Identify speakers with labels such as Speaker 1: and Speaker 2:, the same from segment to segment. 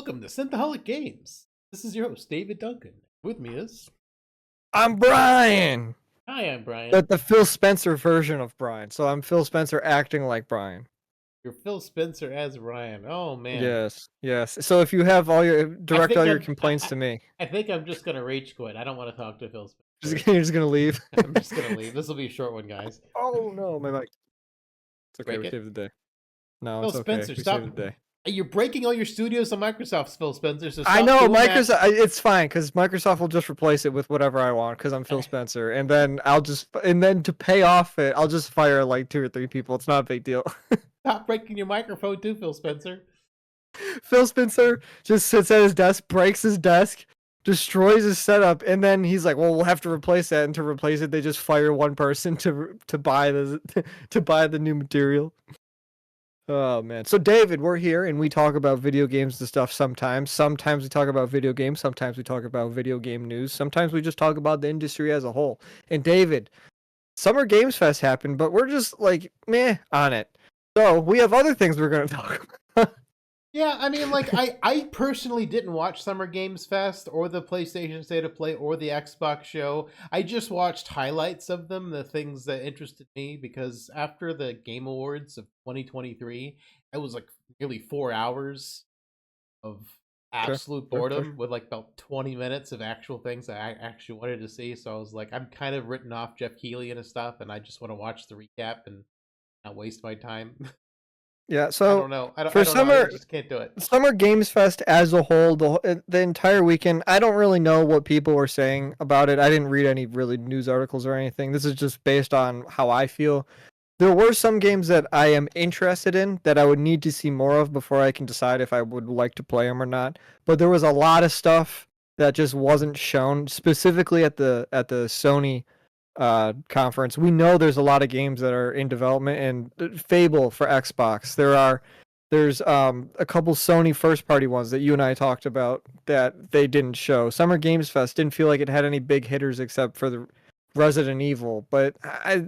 Speaker 1: Welcome to Synthaholic Games. This is your host, David Duncan. With me is...
Speaker 2: I'm Brian.
Speaker 1: Hi, I'm Brian.
Speaker 2: The Phil Spencer version of Brian. So I'm Phil Spencer acting like Brian.
Speaker 1: You're Phil Spencer as Ryan. Oh, man.
Speaker 2: Yes. So if you have direct all your complaints to me.
Speaker 1: I think I'm just going to rage quit. I don't want to talk to Phil Spencer.
Speaker 2: You're just going to leave?
Speaker 1: I'm just going to leave. This will be a short one, guys.
Speaker 2: Oh, no, my mic. It's okay, we saved the day. No, it's okay.
Speaker 1: Spencer,
Speaker 2: we
Speaker 1: stop.
Speaker 2: saved the day.
Speaker 1: You're breaking all your studios on Microsoft, Phil Spencer. So
Speaker 2: I know, Microsoft. It's fine, because Microsoft will just replace it with whatever I want, because I'm Phil Spencer. And then to pay off it, I'll just fire like 2 or 3 people. It's not a big deal.
Speaker 1: Stop breaking your microphone too, Phil Spencer.
Speaker 2: Phil Spencer just sits at his desk, breaks his desk, destroys his setup, and then he's like, "Well, we'll have to replace that." And to replace it, they just fire one person to buy the new material. Oh man! So David, we're here and we talk about video games and stuff sometimes. Sometimes we talk about video games. Sometimes we talk about video game news. Sometimes we just talk about the industry as a whole. And David, Summer Games Fest happened, but we're just like meh on it. So we have other things we're going to talk about.
Speaker 1: Yeah, I mean, like, I personally didn't watch Summer Games Fest or the PlayStation State of Play or the Xbox show. I just watched highlights of them, the things that interested me, because after the Game Awards of 2023, it was like nearly 4 hours of absolute boredom with like about 20 minutes of actual things that I actually wanted to see. So I was like, I'm kind of written off Jeff Keighley and stuff, and I just want to watch the recap and not waste my time.
Speaker 2: Yeah, so
Speaker 1: I don't know. I just can't do it.
Speaker 2: Summer Games Fest as a whole, the entire weekend, I don't really know what people were saying about it. I didn't read any really news articles or anything. This is just based on how I feel. There were some games that I am interested in that I would need to see more of before I can decide if I would like to play them or not. But there was a lot of stuff that just wasn't shown, specifically at the Sony conference. We know there's a lot of games that are in development, and Fable for Xbox. There's a couple Sony first party ones that you and I talked about that they didn't show. Summer Games Fest didn't feel like it had any big hitters except for the Resident Evil, but I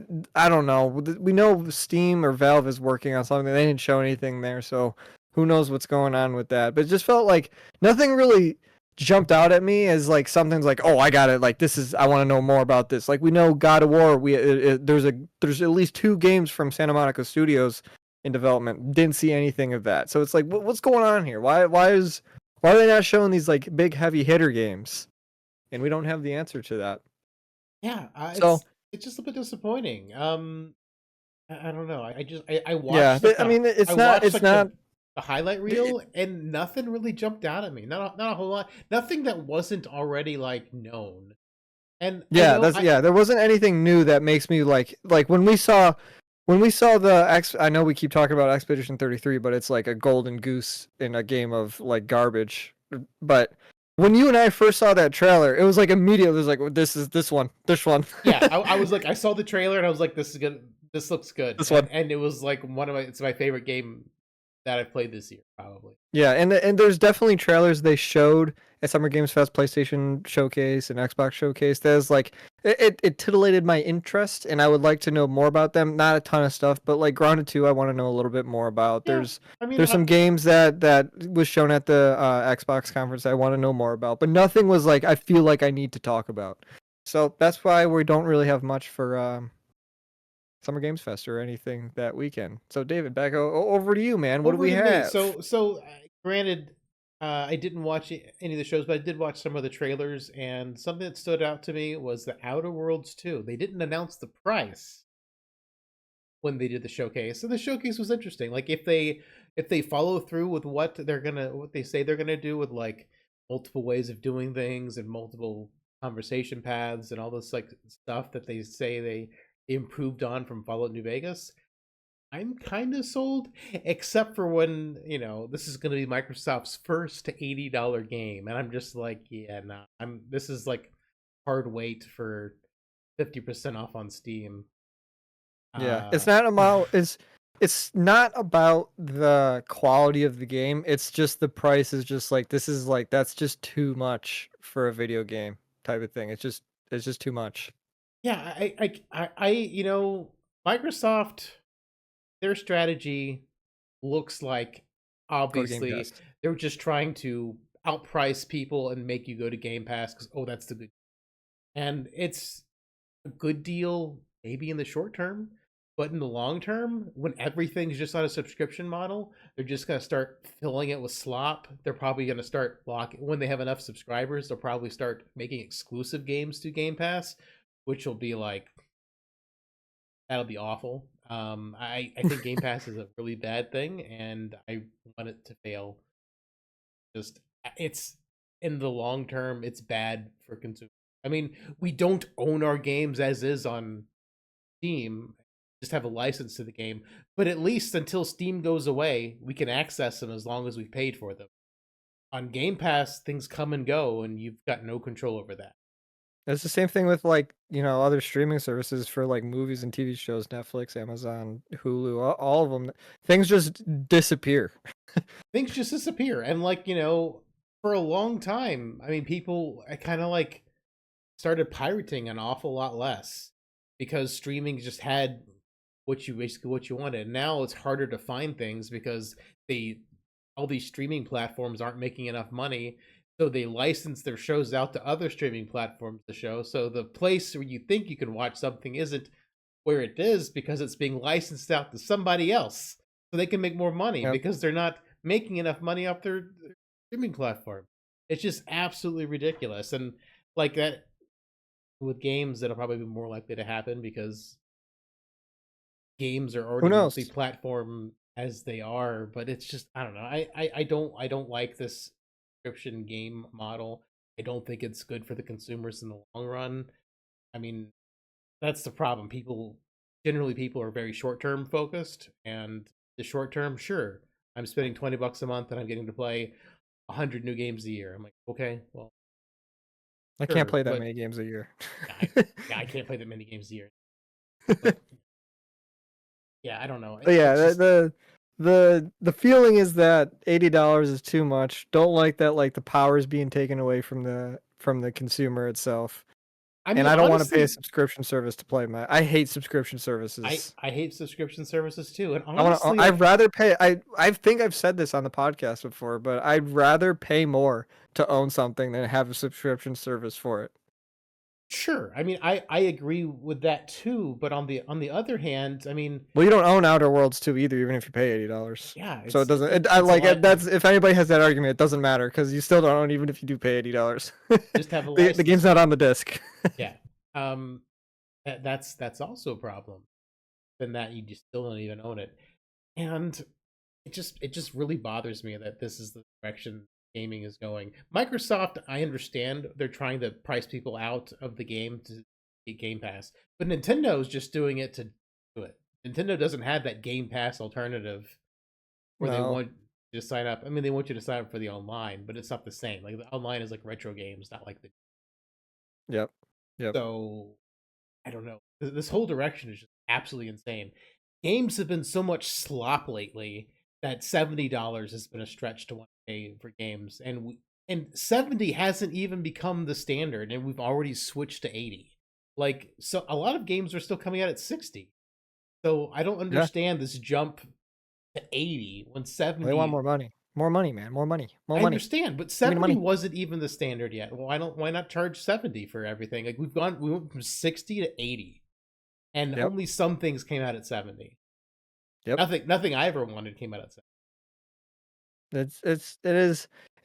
Speaker 2: don't know. We know Steam or Valve is working on something. They didn't show anything there, so who knows what's going on with that. But it just felt like nothing really jumped out at me as like something's like, oh, I got it. Like I want to know more about this. Like we know God of War. There's at least 2 games from Santa Monica Studios in development. Didn't see anything of that. So it's like, what's going on here? Why are they not showing these like big heavy hitter games? And we don't have the answer to that.
Speaker 1: Yeah, it's just a bit disappointing. I don't know. I watched.
Speaker 2: Yeah, I mean, it's not
Speaker 1: a highlight reel, and nothing really jumped out at me. Not a whole lot. Nothing that wasn't already like known. And
Speaker 2: there wasn't anything new that makes me like when we saw I know we keep talking about Expedition 33, but it's like a golden goose in a game of like garbage. But when you and I first saw that trailer, it was like immediately, it was like, this one.
Speaker 1: Yeah, I was like, I saw the trailer and I was like, this is good. This looks good.
Speaker 2: This one.
Speaker 1: And it was like it's my favorite game that I've played this year, probably.
Speaker 2: Yeah, and there's definitely trailers they showed at Summer Games Fest, PlayStation Showcase, and Xbox Showcase. There's like it titillated my interest, and I would like to know more about them. Not a ton of stuff, but like Grounded 2, I want to know a little bit more about. Yeah, there's some games that was shown at the Xbox conference I want to know more about, but nothing was like I feel like I need to talk about. So that's why we don't really have much for Summer Games Fest or anything that weekend. So David, back over to you, man. What do we have?
Speaker 1: So granted, I didn't watch any of the shows, but I did watch some of the trailers, and something that stood out to me was the Outer Worlds 2. They didn't announce the price when they did the showcase, and the showcase was interesting. Like if they follow through with what they say they're gonna do with like multiple ways of doing things and multiple conversation paths and all this like stuff that they say they improved on from Fallout New Vegas, I'm kind of sold, except for when, this is going to be Microsoft's first $80 game. And I'm just like, yeah, nah, this is like hard weight for 50% off on Steam.
Speaker 2: Yeah, it's not about the quality of the game. It's just the price is just like, that's just too much for a video game type of thing. It's just too much.
Speaker 1: Yeah, Microsoft, their strategy looks like
Speaker 2: Go to Game
Speaker 1: obviously
Speaker 2: Pass.
Speaker 1: they're just trying to outprice people and make you go to Game Pass because that's the good. And it's a good deal maybe in the short term, but in the long term, when everything's just on a subscription model, they're just going to start filling it with slop. They're probably going to start blocking when they have enough subscribers. They'll probably start making exclusive games to Game Pass, which will be like that'll be awful. I think Game Pass is a really bad thing, and I want it to fail. Just it's in the long term, it's bad for consumers. I mean, we don't own our games as is on Steam, just have a license to the game. But at least until Steam goes away, we can access them as long as we've paid for them. On Game Pass, things come and go, and you've got no control over that.
Speaker 2: It's the same thing with like, other streaming services for like movies and TV shows, Netflix, Amazon, Hulu, all of them. Things just disappear.
Speaker 1: Things just disappear. And like, for a long time, I mean, people I kind of like started pirating an awful lot less because streaming just had what you wanted. Now it's harder to find things because they all these streaming platforms aren't making enough money, so they license their shows out to other streaming platforms to show. So the place where you think you can watch something isn't where it is because it's being licensed out to somebody else, so they can make more money
Speaker 2: Yep.
Speaker 1: because they're not making enough money off their streaming platform. It's just absolutely ridiculous, and like that with games, that'll probably be more likely to happen because games are
Speaker 2: Who
Speaker 1: already
Speaker 2: knows?
Speaker 1: multi-platform as they are. But it's just I don't know. I don't like this subscription game model. I don't think it's good for the consumers in the long run. I mean, that's the problem. People are very short term focused, and the short term, sure, I'm spending $20 a month and I'm getting to play 100 new games a year. I'm like, okay, well,
Speaker 2: I can't
Speaker 1: sure,
Speaker 2: play that
Speaker 1: but
Speaker 2: many games a year.
Speaker 1: yeah, I can't play that many games a year. But yeah, I don't know.
Speaker 2: But yeah,
Speaker 1: It's just
Speaker 2: the feeling is that $80 is too much. Don't like that like the power is being taken away from the consumer itself.
Speaker 1: I
Speaker 2: And
Speaker 1: mean,
Speaker 2: I don't want to pay a
Speaker 1: honestly,
Speaker 2: subscription service to play my. I hate subscription
Speaker 1: I
Speaker 2: services.
Speaker 1: I hate subscription services too. And
Speaker 2: I want to.
Speaker 1: honestly,
Speaker 2: I'd
Speaker 1: like
Speaker 2: rather pay. I think I've said this on the podcast before, but I'd rather pay more to own something than have a subscription service for it.
Speaker 1: sure. I mean, I agree with that too, but on the other hand, I mean,
Speaker 2: Well, you don't own Outer Worlds 2 either, even if you pay $80.
Speaker 1: yeah,
Speaker 2: So it
Speaker 1: it's
Speaker 2: doesn't.
Speaker 1: it,
Speaker 2: I
Speaker 1: it's a
Speaker 2: like
Speaker 1: lot.
Speaker 2: that's if anybody has that argument, it doesn't matter because you still don't own even if you do pay $80.
Speaker 1: Just have a
Speaker 2: The game's
Speaker 1: license.
Speaker 2: not on the disc.
Speaker 1: Yeah. Um that's also a problem. Then that you just still don't even own it. And it just really bothers me that this is the direction gaming is going. Microsoft, I understand they're trying to price people out of the game to get Game Pass, but Nintendo's just doing it to do it. Nintendo doesn't have that Game Pass alternative where they
Speaker 2: No.
Speaker 1: want you to sign up. I mean, they want you to sign up for the online, but it's not the same. Like the online is like retro games, not like the.
Speaker 2: Yep. Yep.
Speaker 1: So I don't know. This whole direction is just absolutely insane. Games have been so much slop lately that $70 has been a stretch to want to pay for games, and 70 hasn't even become the standard, and we've already switched to 80. Like, so a lot of games are still coming out at 60. So I don't
Speaker 2: Yeah.
Speaker 1: understand this jump to 80 when
Speaker 2: They want
Speaker 1: 70.
Speaker 2: more money. More money, man. More money. More
Speaker 1: I
Speaker 2: money.
Speaker 1: understand, but
Speaker 2: Give me the
Speaker 1: 70
Speaker 2: money.
Speaker 1: wasn't even the standard yet. Why not charge 70 for everything? Like we went from 60 to 80. And
Speaker 2: Yep.
Speaker 1: only some things came out at 70.
Speaker 2: Yep.
Speaker 1: Nothing I ever wanted came out at 70.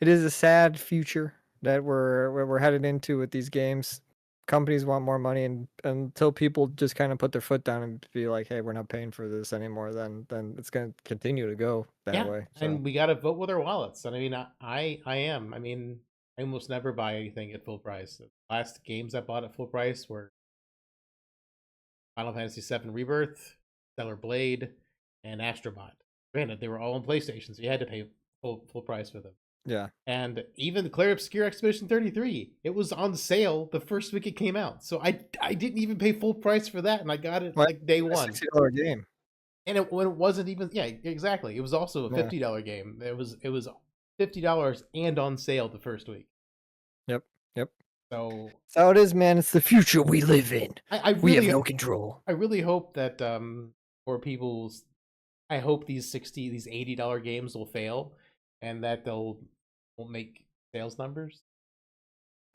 Speaker 2: It is a sad future that we're headed into with these games. Companies want more money, and until people just kind of put their foot down and be like, "Hey, we're not paying for this anymore," then it's gonna continue to go that
Speaker 1: Yeah,
Speaker 2: way. So
Speaker 1: and we got to vote with our wallets. And I mean, I am. I mean, I almost never buy anything at full price. The last games I bought at full price were Final Fantasy VII Rebirth, Stellar Blade, and Astrobot. Granted, they were all on PlayStation, so you had to pay full price for them.
Speaker 2: yeah,
Speaker 1: And even the Clair Obscure Expedition 33, it was on sale the first week it came out. So I didn't even pay full price for that, and I got it
Speaker 2: what
Speaker 1: like day
Speaker 2: a
Speaker 1: one.
Speaker 2: $60 game.
Speaker 1: And when it wasn't even, yeah, exactly. It was also a
Speaker 2: Yeah.
Speaker 1: $50 game. It was $50 and on sale the first week.
Speaker 2: Yep. Yep.
Speaker 1: So
Speaker 2: That's how it is, man. It's the future we live in.
Speaker 1: I
Speaker 2: We have
Speaker 1: really
Speaker 2: no control.
Speaker 1: I really hope that more people. I hope these $80 games will fail, and that won't make sales numbers.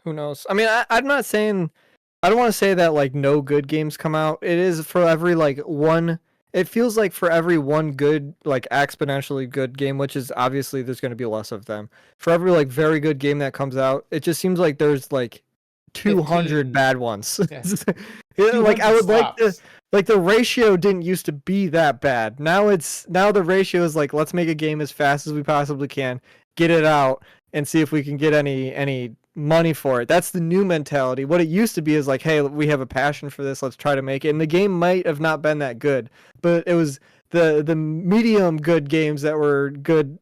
Speaker 2: Who knows? I mean, I'm not saying I don't want to say that like no good games come out. It is for every like one. It feels like for every one good, like exponentially good game, which is obviously there's going to be less of them. For every like very good game that comes out, it just seems like there's like 200
Speaker 1: 15.
Speaker 2: bad ones.
Speaker 1: Yeah.
Speaker 2: Like I
Speaker 1: 200
Speaker 2: would like to
Speaker 1: slops.
Speaker 2: like the ratio didn't used to be that bad. Now the ratio is like let's make a game as fast as we possibly can, get it out, and see if we can get any money for it. That's the new mentality. What it used to be is like, hey, we have a passion for this, let's try to make it. And the game might have not been that good, but it was the medium good games that were good,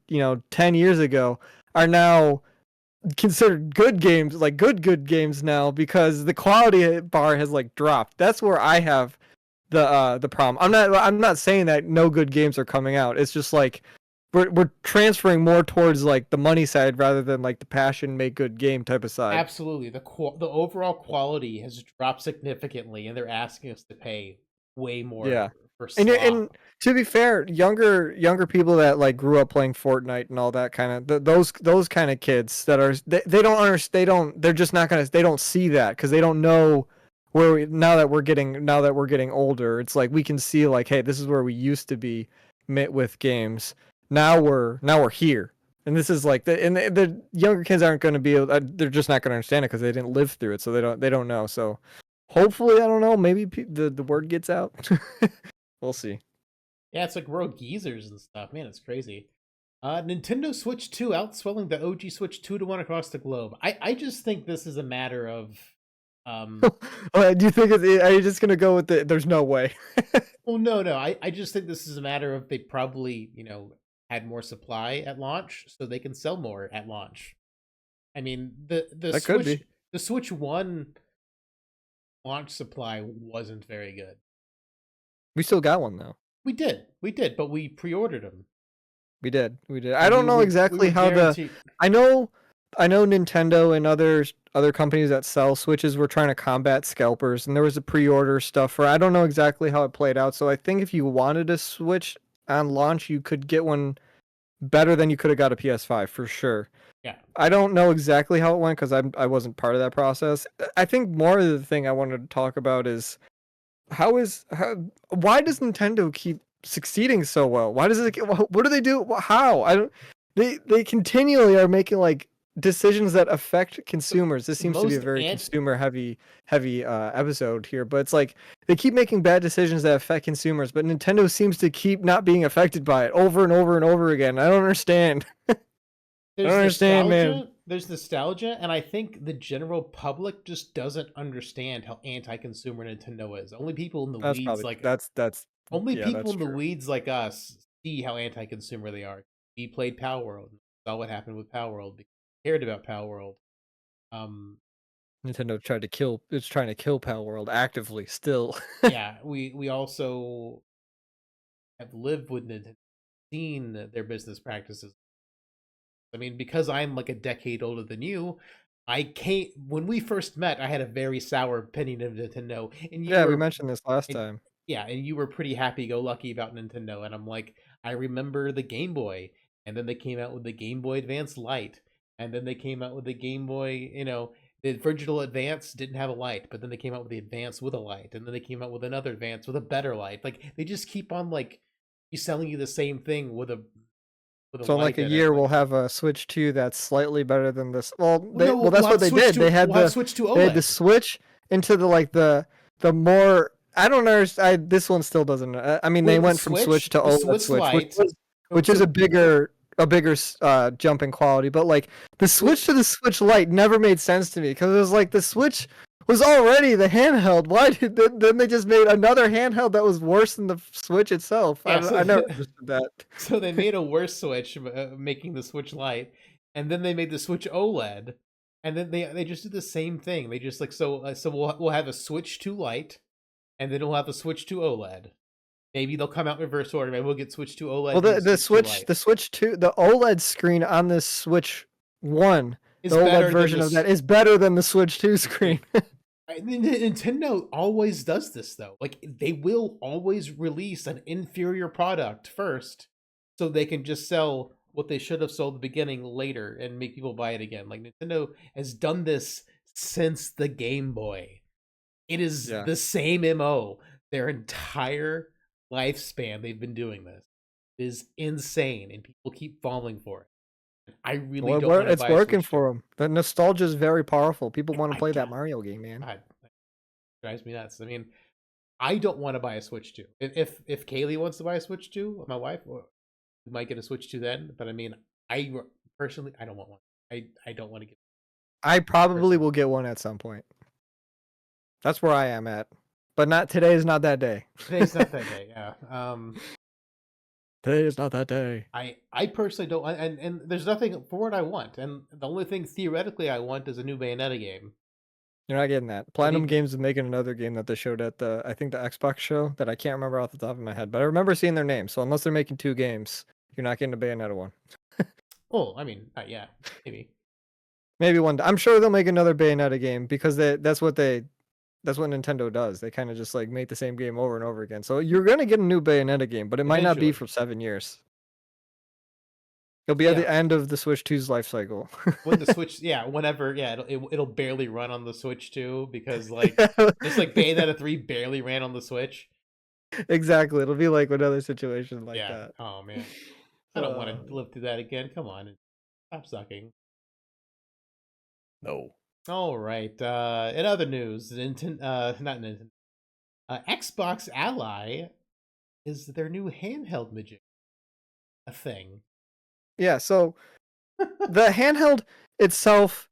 Speaker 2: 10 years ago are now considered good games, like good games now because the quality bar has like dropped. That's where I have the problem. I'm not saying that no good games are coming out. It's just like we're transferring more towards like the money side rather than like the passion make good game type of side.
Speaker 1: Absolutely, the overall quality has dropped significantly, and they're asking us to pay way more
Speaker 2: Yeah.
Speaker 1: for
Speaker 2: And
Speaker 1: slop.
Speaker 2: to be fair, younger people that like grew up playing Fortnite and all that kind of those kind of kids that are they don't understand, they're just not gonna, they don't see that because they don't know where now that we're getting older. It's like we can see like, hey, this is where we used to be with games. Now we're here, and this is like the younger kids aren't going to be able, they're just not going to understand it because they didn't live through it, so they don't know. So hopefully, I don't know, maybe the word gets out. We'll see.
Speaker 1: Yeah, it's like we're all geezers and stuff. Man, it's crazy. Nintendo Switch 2 outswelling the OG Switch 2-1 across the globe. I just think this is a matter of
Speaker 2: Do you think are you just gonna go with there's no way?
Speaker 1: well, no. I just think this is a matter of they probably, had more supply at launch, so they can sell more at launch. I mean, the
Speaker 2: That could
Speaker 1: Switch
Speaker 2: be.
Speaker 1: the Switch 1 launch supply wasn't very good.
Speaker 2: We still got one though.
Speaker 1: We did, but we pre-ordered them.
Speaker 2: We did. I don't know
Speaker 1: We
Speaker 2: exactly
Speaker 1: were
Speaker 2: how
Speaker 1: guaranteed.
Speaker 2: I know Nintendo and other companies that sell Switches were trying to combat scalpers, and there was a pre-order stuff for. I don't know exactly how it played out. So I think if you wanted a Switch on launch, you could get one better than you could have got a PS5 for sure.
Speaker 1: Yeah.
Speaker 2: I don't know exactly how it went because I wasn't part of that process. I think more of the thing I wanted to talk about is why does Nintendo keep succeeding so well? Why does it? What do they do? How? I don't. They continually are making like decisions that affect consumers. This seems to be a
Speaker 1: Most
Speaker 2: very
Speaker 1: ant
Speaker 2: consumer heavy episode here, but it's like they keep making bad decisions that affect consumers, but Nintendo seems to keep not being affected by it over and over and over again. I don't understand. I
Speaker 1: there's
Speaker 2: don't understand, man.
Speaker 1: nostalgia, and I think the general public just doesn't understand how anti-consumer Nintendo is. Only people in the
Speaker 2: That's
Speaker 1: weeds
Speaker 2: probably
Speaker 1: like
Speaker 2: that's
Speaker 1: only
Speaker 2: yeah,
Speaker 1: people
Speaker 2: that's
Speaker 1: in the
Speaker 2: true.
Speaker 1: weeds like us see how anti-consumer they are. We played Power World, saw what happened with Power World, because we cared about Power World. Um,
Speaker 2: Nintendo tried to kill. It's trying to kill Pal World actively still.
Speaker 1: yeah, we also have lived with Nintendo, seen their business practices. I mean, because I'm like a decade older than you, I can't. When we first met, I had a very sour opinion of Nintendo, and you
Speaker 2: Yeah, we
Speaker 1: were,
Speaker 2: mentioned this last
Speaker 1: and,
Speaker 2: time.
Speaker 1: yeah, and you were pretty happy-go-lucky about Nintendo. And I'm like, I remember the Game Boy, and then they came out with the Game Boy Advance Lite, and then they came out with the Game Boy. The original Advance didn't have a light, but then they came out with the Advance with a light, and then they came out with another Advance with a better light. Like they just keep on like you selling you the same thing with a
Speaker 2: So in
Speaker 1: light
Speaker 2: like a
Speaker 1: in it.
Speaker 2: year,
Speaker 1: Like,
Speaker 2: we'll have a Switch 2 that's slightly better than this. Well,
Speaker 1: no,
Speaker 2: that's what they did.
Speaker 1: we'll have Switch to
Speaker 2: They had the
Speaker 1: OLED.
Speaker 2: Switch into the more. I don't understand. This one still doesn't. I mean, they
Speaker 1: With
Speaker 2: went from Switch to
Speaker 1: the
Speaker 2: OLED
Speaker 1: Switch
Speaker 2: Switch,
Speaker 1: Lite.
Speaker 2: which is
Speaker 1: So
Speaker 2: a bigger jump in quality. But like the
Speaker 1: with
Speaker 2: Switch to the Switch Lite never made sense to me because it was like the Switch was already the handheld. Why did then they just made another handheld that was worse than the Switch itself?
Speaker 1: yeah,
Speaker 2: I never understood that.
Speaker 1: so they made a worse Switch, making the Switch Lite, and then they made the Switch OLED, and then they just do the same thing. They just like so we'll have a Switch 2 Lite, and then we'll have a Switch 2 OLED. Maybe they'll come out in reverse order. Maybe we'll get Switch 2 OLED.
Speaker 2: Well,
Speaker 1: And
Speaker 2: the
Speaker 1: Switch 2
Speaker 2: Switch
Speaker 1: Lite
Speaker 2: the Switch 2, the OLED screen on this Switch 1, the
Speaker 1: is
Speaker 2: OLED
Speaker 1: better than
Speaker 2: version of that is better than the Switch 2 screen.
Speaker 1: Nintendo always does this though. Like they will always release an inferior product first, so they can just sell what they should have sold at the beginning later and make people buy it again. Like Nintendo has done this since the Game Boy. It is
Speaker 2: Yeah.
Speaker 1: the same MO their entire lifespan. They've been doing this. It is insane, and people keep falling for it. I really don't want to
Speaker 2: It's
Speaker 1: buy a
Speaker 2: working
Speaker 1: Switch
Speaker 2: for them. The nostalgia is very powerful. People want to
Speaker 1: I
Speaker 2: play that
Speaker 1: got-
Speaker 2: Mario game, man.
Speaker 1: God, it drives me nuts. I mean, I don't want to buy a Switch 2. If Kaylee wants to buy a Switch 2, my wife, we might get a Switch 2 then. But I mean, I personally, I don't want one. I don't want to get.
Speaker 2: I probably will get one at some point. That's where I am at. But not today is not that day.
Speaker 1: Today's not that day. Yeah.
Speaker 2: Today is not that day.
Speaker 1: I personally don't, and there's nothing for what I want, and the only thing theoretically I want is a new Bayonetta game.
Speaker 2: You're not getting that. Platinum
Speaker 1: need-
Speaker 2: Games is making another game that they showed at the Xbox show that I can't remember off the top of my head, but I remember seeing their name. So unless they're making 2 games, you're not getting a Bayonetta one.
Speaker 1: Oh, I mean, yeah, maybe.
Speaker 2: Maybe one. I'm sure they'll make another Bayonetta game because that's what Nintendo does. They kind of just like make the same game over and over again. So you're gonna get a new Bayonetta game, but it might not be
Speaker 1: Eventually.
Speaker 2: for 7 years. It'll be at
Speaker 1: Yeah.
Speaker 2: the end of the Switch 2's life cycle.
Speaker 1: When the Switch, yeah, whenever, yeah, it'll barely run on the Switch too, because like just like Bayonetta 3 barely ran on the Switch.
Speaker 2: Exactly. It'll be like another situation like
Speaker 1: Yeah.
Speaker 2: that.
Speaker 1: Oh man, I don't want to live through that again. Come on, stop sucking.
Speaker 2: No.
Speaker 1: All right. In other news, not Nintendo. Xbox Ally is their new handheld midget. A thing.
Speaker 2: Yeah, so the handheld itself,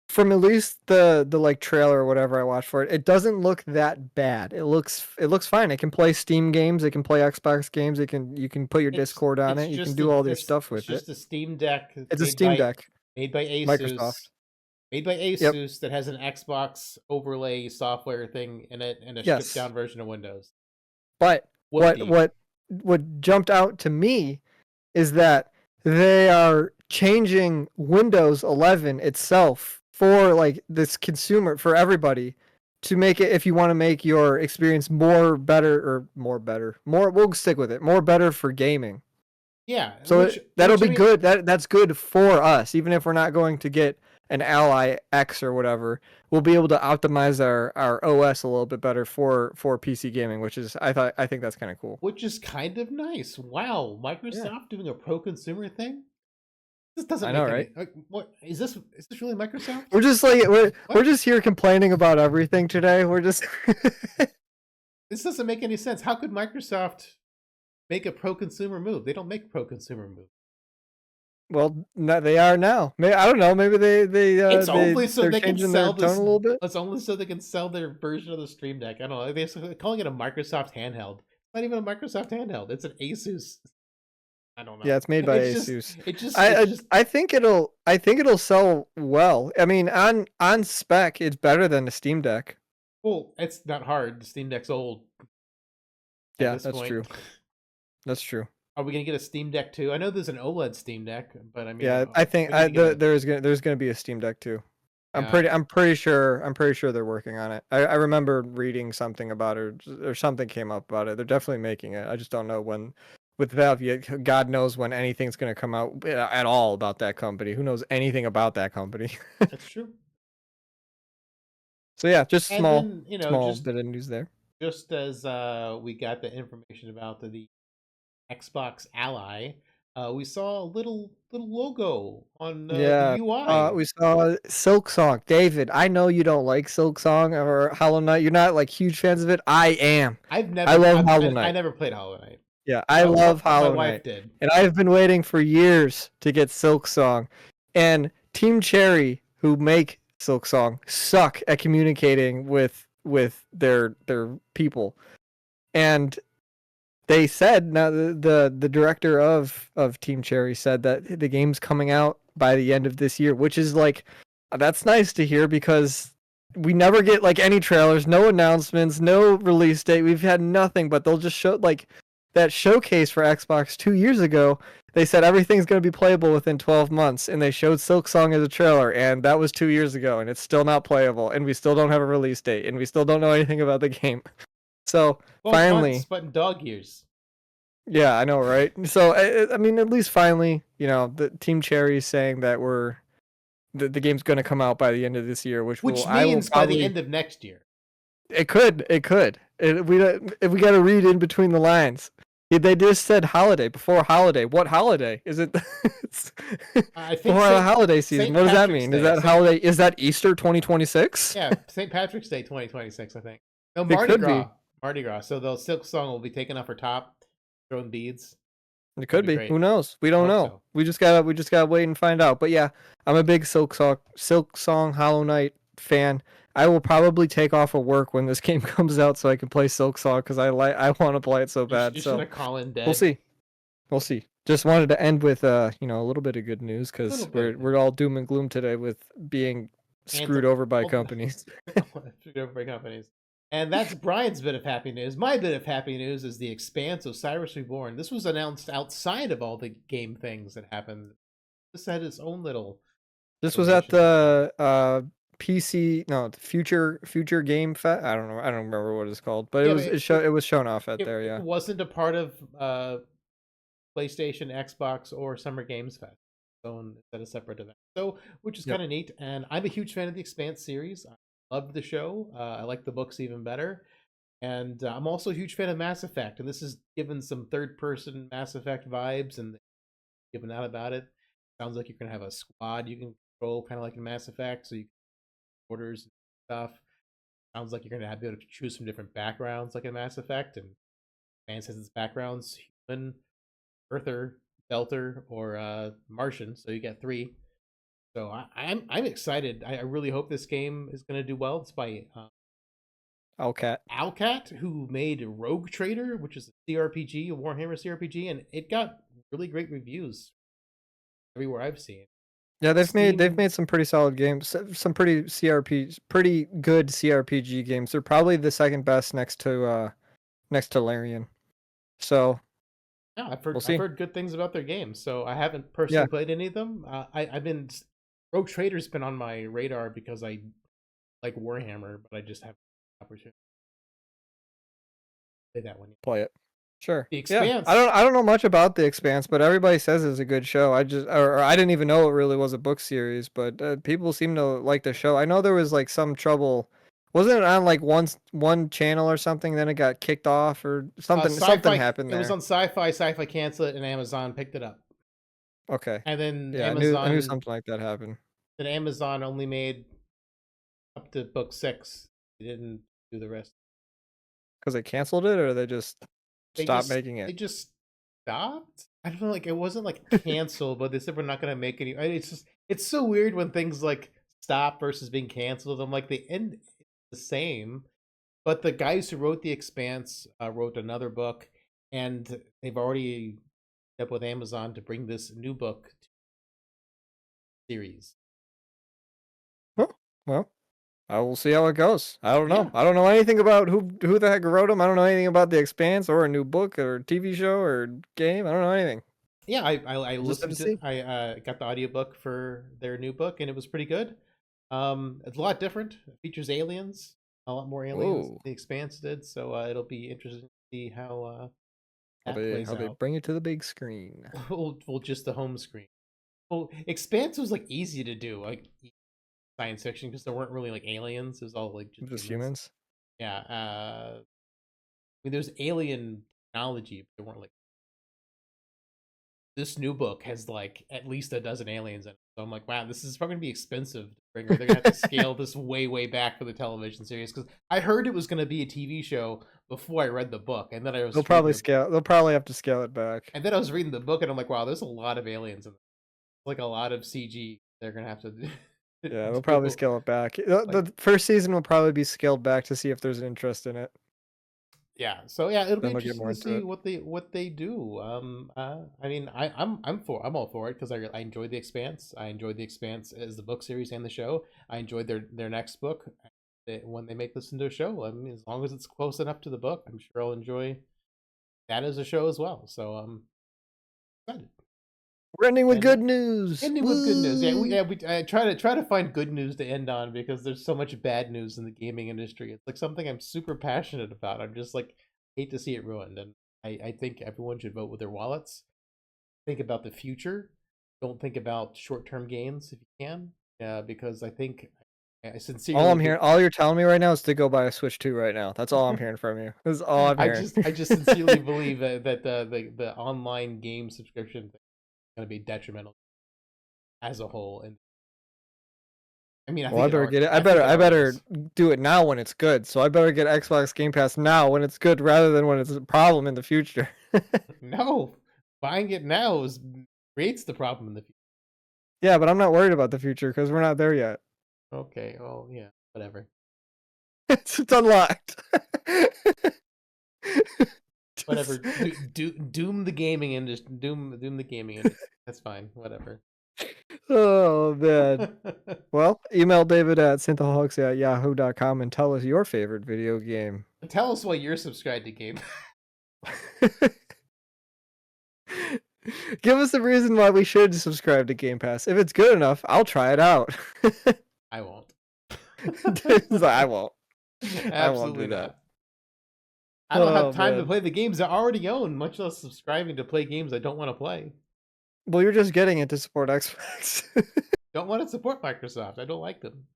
Speaker 2: from at least the like trailer or whatever I watched for it, it doesn't look that bad. It looks fine. It can play Steam games, it can play Xbox games, you can put your Discord on it, you can do all your stuff with it.
Speaker 1: It's just a Steam Deck.
Speaker 2: It's a Steam Deck.
Speaker 1: Made by Asus.
Speaker 2: Microsoft.
Speaker 1: Made by Asus that has an Xbox overlay software thing in it and a stripped down version of Windows.
Speaker 2: But what jumped out to me is that they are changing Windows 11 itself for like this consumer, for everybody, to make it, if you want to make your experience more better, we'll stick with it, more better for gaming.
Speaker 1: Yeah.
Speaker 2: So that'll be good. That's good for us, even if we're not going to get an Ally X or whatever. We'll be able to optimize our OS a little bit better for PC gaming, which is I think that's kind of cool.
Speaker 1: Which is kind of nice. Wow, Microsoft doing a pro consumer thing. This doesn't.
Speaker 2: I know,
Speaker 1: right? What is this? Is this really Microsoft?
Speaker 2: We're just like we're just here complaining about everything today. We're just.
Speaker 1: This doesn't make any sense. How could Microsoft make a pro consumer move? They don't make pro consumer moves.
Speaker 2: Well, no, they are now. Maybe, I don't know. Maybe they
Speaker 1: it's only so they can sell
Speaker 2: their tone a little bit.
Speaker 1: It's only so they can sell their version of the Stream Deck. I don't know. They're calling it a Microsoft handheld. It's not even a Microsoft handheld. It's an Asus. I don't know.
Speaker 2: Yeah, it's made by Asus.
Speaker 1: I
Speaker 2: think it'll sell well. I mean, on spec, it's better than the Steam Deck.
Speaker 1: Well, it's not hard. The Steam Deck's old.
Speaker 2: Yeah, that's true. That's true.
Speaker 1: Are we gonna get a Steam Deck too? I know there's an OLED Steam Deck, but I mean,
Speaker 2: yeah, I think there's gonna be a Steam Deck too. I'm pretty sure they're working on it. I remember reading something about it, or something came up about it. They're definitely making it. I just don't know when. With Valve, God knows when anything's going to come out at all about that company. Who knows anything about that company?
Speaker 1: That's true.
Speaker 2: So yeah, just small bit of news there.
Speaker 1: Just as we got the information about the Xbox Ally, we saw a little logo on the UI.
Speaker 2: We saw Silksong. David, I know you don't like Silksong or Hollow Knight. You're not like huge fans of it. I am.
Speaker 1: I love Hollow Knight. I never played Hollow Knight.
Speaker 2: Yeah, I love Hollow Knight.
Speaker 1: My wife did.
Speaker 2: And I've been waiting for years to get Silksong. And Team Cherry, who make Silksong, suck at communicating with their people. And they said, now the director of Team Cherry said that the game's coming out by the end of this year, which is like, that's nice to hear because we never get like any trailers, no announcements, no release date. We've had nothing, but they'll just show like that showcase for Xbox 2 years ago. they said everything's going to be playable within 12 months, and they showed Silksong as a trailer, and that was 2 years ago, and it's still not playable, and we still don't have a release date, and we still don't know anything about the game. So
Speaker 1: 12 months,
Speaker 2: finally,
Speaker 1: but in dog years.
Speaker 2: yeah, I know, right? So I mean, at least finally, the Team Cherry is saying that the game's going to come out by the end of this year, which
Speaker 1: Which
Speaker 2: I will
Speaker 1: means by the
Speaker 2: probably.
Speaker 1: end of next year.
Speaker 2: It could. We got to read in between the lines. They just said holiday before holiday. What holiday is it? It's
Speaker 1: I think
Speaker 2: before the holiday season.
Speaker 1: St.
Speaker 2: What does that
Speaker 1: Patrick's
Speaker 2: mean?
Speaker 1: Day.
Speaker 2: Is that holiday? Is that Easter 2026?
Speaker 1: Yeah, St. Patrick's Day 2026, I think. No,
Speaker 2: It
Speaker 1: Mardi
Speaker 2: could
Speaker 1: Gras.
Speaker 2: be.
Speaker 1: Mardi Gras. So the Silk Song will be taking off her top, throwing beads.
Speaker 2: It could be.
Speaker 1: Great.
Speaker 2: Who knows? We don't know.
Speaker 1: So.
Speaker 2: We just gotta wait and find out. But yeah, I'm a big Silk Song Hollow Knight fan. I will probably take off of work when this game comes out so I can play Silk Song because I want to play it so bad.
Speaker 1: You
Speaker 2: so
Speaker 1: should call in dead.
Speaker 2: We'll see. Just wanted to end with a little bit of good news because we're all doom and gloom today with being screwed over by companies.
Speaker 1: Screwed over by companies. And that's Brian's bit of happy news. My bit of happy news is The Expanse: Osiris Reborn. This was announced outside of all the game things that happened. This had its own little.
Speaker 2: This was at the the Future Game Fest. I don't know. I don't remember what it's called, but it was shown off at there. Yeah,
Speaker 1: it wasn't a part of PlayStation, Xbox, or Summer Games Fest. So instead of separate event. So which is kind of neat. And I'm a huge fan of the Expanse series. I loved the show. I like the books even better. And I'm also a huge fan of Mass Effect. And this is given some third-person Mass Effect vibes and giving out about it. Sounds like you're going to have a squad you can control, kind of like in Mass Effect. So you can orders and stuff. Sounds like you're going to be able to choose from different backgrounds like in Mass Effect. And Expanse has its backgrounds: human, Earther, Delter, or Martian. So you get 3. So I'm excited. I really hope this game is going to do well. It's by Owlcat, who made Rogue Trader, which is a CRPG, a Warhammer CRPG, and it got really great reviews everywhere I've seen.
Speaker 2: Yeah, they've made some pretty solid games, some pretty good CRPG games. They're probably the second best next to Larian. So
Speaker 1: yeah, I've heard good things about their games. So I haven't personally played any of them. I've been Rogue Trader's been on my radar because I like Warhammer, but I just haven't had the opportunity to play that one yet.
Speaker 2: Play it. Sure.
Speaker 1: The Expanse.
Speaker 2: Yeah. I don't know much about The Expanse, but everybody says it's a good show. I didn't even know it really was a book series, but people seem to like the show. I know there was like some trouble. Wasn't it on like one channel or something? Then it got kicked off or something. Something happened there.
Speaker 1: It was on Sci-Fi. Sci-Fi canceled it, and Amazon picked it up.
Speaker 2: Okay.
Speaker 1: And then
Speaker 2: Amazon. I knew something like that happened.
Speaker 1: Then Amazon only made up to book 6. They didn't do the rest.
Speaker 2: Because they canceled it, or they just stopped making it?
Speaker 1: They just stopped? I don't know, like it wasn't like canceled, but they said we're not gonna make any. It's so weird when things like stop versus being canceled. I'm like, they end the same. But the guys who wrote The Expanse wrote another book, and they've already up with Amazon to bring this new book series.
Speaker 2: Oh, well, I will see how it goes. I don't know. Yeah. I don't know anything about who the heck wrote them. I don't know anything about The Expanse or a new book or TV show or game. I don't know anything.
Speaker 1: Yeah, I listened to I got the audiobook for their new book, and it was pretty good. It's a lot different. It features aliens, a lot more aliens than The Expanse did. So it'll be interesting to see how
Speaker 2: how they bring it to the big screen.
Speaker 1: Well, just the home screen. Well, Expanse was like easy to do, like science fiction, because there weren't really like aliens. It was all like
Speaker 2: just humans.
Speaker 1: Yeah. I mean, there's alien technology, but there weren't like. This new book has like at least a dozen aliens in it. So I'm like, wow, this is probably gonna be expensive. They're gonna have to scale this way back for the television series, because I heard it was gonna be a TV show before I read the book, and then they'll probably
Speaker 2: have to scale it back.
Speaker 1: And then I was reading the book, and I'm like, wow, there's a lot of aliens in there. Like a lot of CG. They're gonna have to.
Speaker 2: Yeah, they'll probably scale it back. The first season will probably be scaled back to see if there's an interest in it.
Speaker 1: Yeah, so yeah, it'll be interesting to see what they do. I mean, I'm all for it because I enjoyed The Expanse. I enjoyed The Expanse as the book series and the show. I enjoyed their next book when they make this into a show. I mean, as long as it's close enough to the book, I'm sure I'll enjoy that as a show as well. So I'm excited.
Speaker 2: We're ending with good
Speaker 1: Ending,
Speaker 2: news.
Speaker 1: ending with good news.
Speaker 2: Woo!
Speaker 1: We I try to find good news to end on because there's so much bad news in the gaming industry. It's like something I'm super passionate about. I'm just like hate to see it ruined, and I think everyone should vote with their wallets. Think about the future. Don't think about short term gains if you can. Because I think I
Speaker 2: All
Speaker 1: sincerely
Speaker 2: I'm hearing, all you're telling me right now is to go buy a Switch 2 right now. That's all I'm hearing from you. This is all I'm hearing.
Speaker 1: I just sincerely believe that the online game subscription thing is going to be detrimental as a whole. And I mean,
Speaker 2: Well, I better get it.
Speaker 1: I think it
Speaker 2: I
Speaker 1: already
Speaker 2: better
Speaker 1: is.
Speaker 2: do it now when it's good. So I better get Xbox Game Pass now when it's good, rather than when it's a problem in the future.
Speaker 1: No, buying it now creates the problem in the future.
Speaker 2: Yeah, but I'm not worried about the future because we're not there yet.
Speaker 1: Okay, well, yeah, whatever.
Speaker 2: It's unlocked.
Speaker 1: Whatever. Doom the gaming industry. Doom the gaming industry. That's fine. Whatever.
Speaker 2: Oh man. Well, email David at synthaholics@yahoo.com and tell us your favorite video game.
Speaker 1: Tell us why you're subscribed to Game.
Speaker 2: Give us a reason why we should subscribe to Game Pass. If it's good enough, I'll try it out.
Speaker 1: I won't.
Speaker 2: I won't. I won't
Speaker 1: Absolutely
Speaker 2: do that.
Speaker 1: not. I don't
Speaker 2: Oh
Speaker 1: have time to
Speaker 2: man.
Speaker 1: play the games I already own, much less subscribing to play games I don't want to play.
Speaker 2: Well, you're just getting it to support Xbox.
Speaker 1: Don't want to support Microsoft. I don't like them.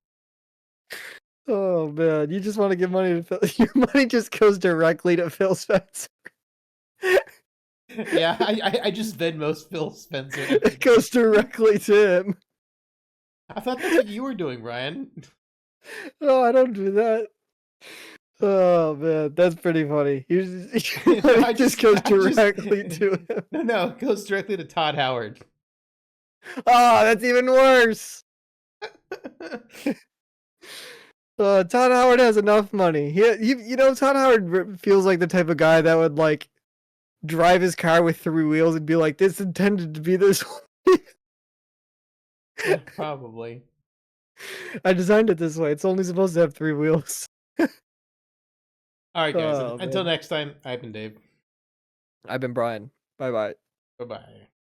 Speaker 2: Oh man, you just want to give money to Phil. Your money just goes directly to Phil Spencer.
Speaker 1: Yeah, I just Venmo's Phil Spencer.
Speaker 2: It goes directly to him.
Speaker 1: I thought that's what you were doing, Ryan.
Speaker 2: No, I don't do that. Oh man, that's pretty funny. It just goes directly to him.
Speaker 1: No, it goes directly to Todd Howard.
Speaker 2: Oh, that's even worse. Todd Howard has enough money. You know, Todd Howard feels like the type of guy that would like drive his car with 3 wheels and be like, "This intended to be this."
Speaker 1: Yeah, probably.
Speaker 2: I designed it this way. It's only supposed to have 3 wheels.
Speaker 1: All right, guys.
Speaker 2: Oh,
Speaker 1: Until
Speaker 2: man.
Speaker 1: next time, I've been Dave.
Speaker 2: I've been Brian. Bye bye.
Speaker 1: Bye bye.